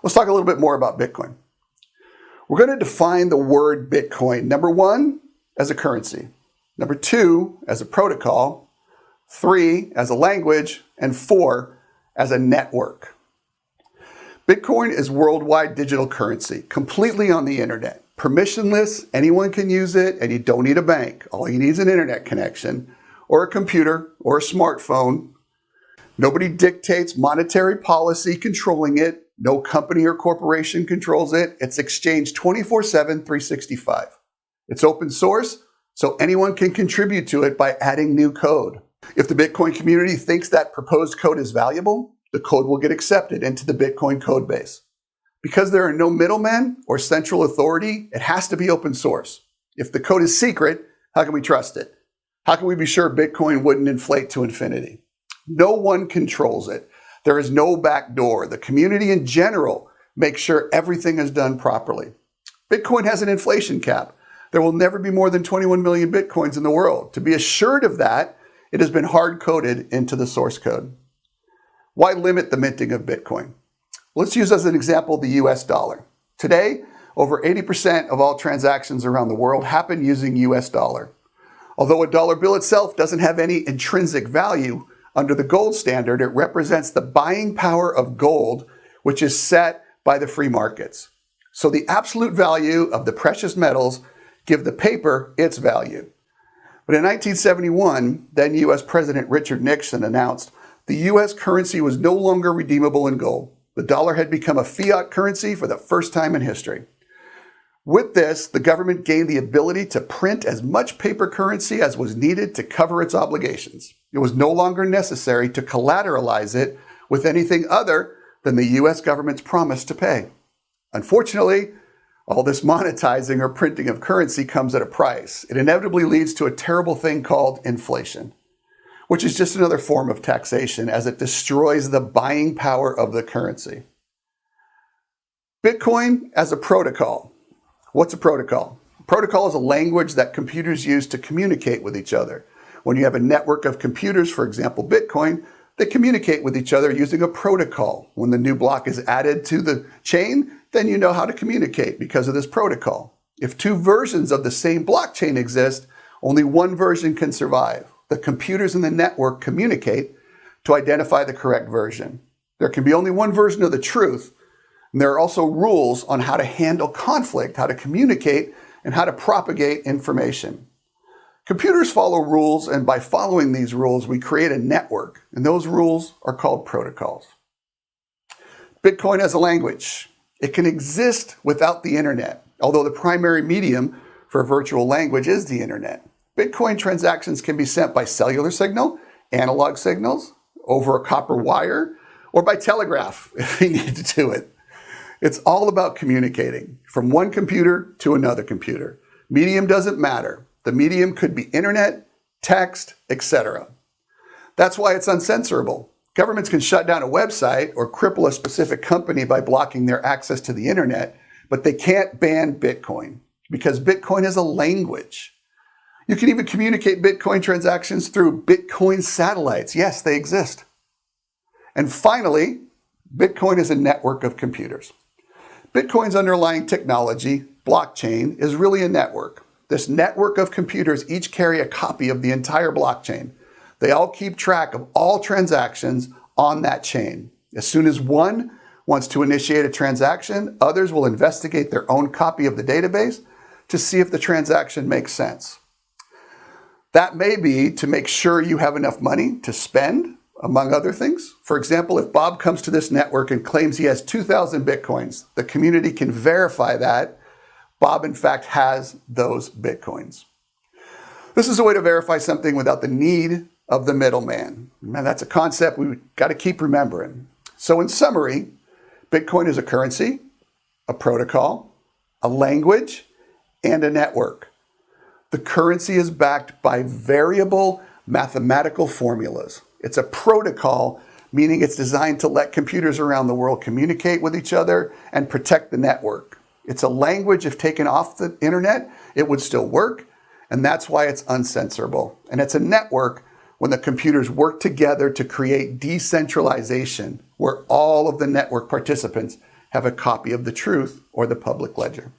Let's talk a little bit more about Bitcoin. We're going to define the word Bitcoin, number one, as a currency, number two, as a protocol, three, as a language, and four, as a network. Bitcoin is worldwide digital currency, completely on the internet. Permissionless, anyone can use it, and you don't need a bank. All you need is an internet connection, or a computer, or a smartphone. Nobody dictates monetary policy controlling it. No company or corporation controls it. It's exchanged 24/7, 365. It's open source, so anyone can contribute to it by adding new code. If the Bitcoin community thinks that proposed code is valuable, the code will get accepted into the Bitcoin code base. Because there are no middlemen or central authority, it has to be open source. If the code is secret, how can we trust it? How can we be sure Bitcoin wouldn't inflate to infinity? No one controls it. There is no back door. The community in general makes sure everything is done properly. Bitcoin has an inflation cap. There will never be more than 21 million Bitcoins in the world. To be assured of that, it has been hard-coded into the source code. Why limit the minting of Bitcoin? Let's use as an example the US dollar. Today, over 80% of all transactions around the world happen using US dollar. Although a dollar bill itself doesn't have any intrinsic value, under the gold standard, it represents the buying power of gold, which is set by the free markets. So the absolute value of the precious metals give the paper its value. But in 1971, then US President Richard Nixon announced the US currency was no longer redeemable in gold. The dollar had become a fiat currency for the first time in history. With this, the government gained the ability to print as much paper currency as was needed to cover its obligations. It was no longer necessary to collateralize it with anything other than the US government's promise to pay. Unfortunately, all this monetizing or printing of currency comes at a price. It inevitably leads to a terrible thing called inflation, which is just another form of taxation as it destroys the buying power of the currency. Bitcoin as a protocol. What's a protocol? A protocol is a language that computers use to communicate with each other. When you have a network of computers, for example, Bitcoin, they communicate with each other using a protocol. When the new block is added to the chain, then you know how to communicate because of this protocol. If two versions of the same blockchain exist, only one version can survive. The computers in the network communicate to identify the correct version. There can be only one version of the truth, and there are also rules on how to handle conflict, how to communicate, and how to propagate information. Computers follow rules, and by following these rules, we create a network, and those rules are called protocols. Bitcoin as a language. It can exist without the internet, although the primary medium for a virtual language is the internet. Bitcoin transactions can be sent by cellular signal, analog signals, over a copper wire, or by telegraph if we need to do it. It's all about communicating from one computer to another computer. Medium doesn't matter. The medium could be internet, text, etc. That's why it's uncensorable. Governments can shut down a website or cripple a specific company by blocking their access to the internet, but they can't ban Bitcoin because Bitcoin is a language. You can even communicate Bitcoin transactions through Bitcoin satellites. Yes, they exist. And finally, Bitcoin is a network of computers. Bitcoin's underlying technology, blockchain, is really a network. This network of computers each carry a copy of the entire blockchain. They all keep track of all transactions on that chain. As soon as one wants to initiate a transaction, others will investigate their own copy of the database to see if the transaction makes sense. That may be to make sure you have enough money to spend, among other things. For example, if Bob comes to this network and claims he has 2,000 Bitcoins, the community can verify that Bob, in fact, has those Bitcoins. This is a way to verify something without the need of the middleman. And that's a concept we've got to keep remembering. So in summary, Bitcoin is a currency, a protocol, a language, and a network. The currency is backed by variable mathematical formulas. It's a protocol, meaning it's designed to let computers around the world communicate with each other and protect the network. It's a language, if taken off the internet, it would still work, and that's why it's uncensorable. And it's a network when the computers work together to create decentralization, where all of the network participants have a copy of the truth or the public ledger.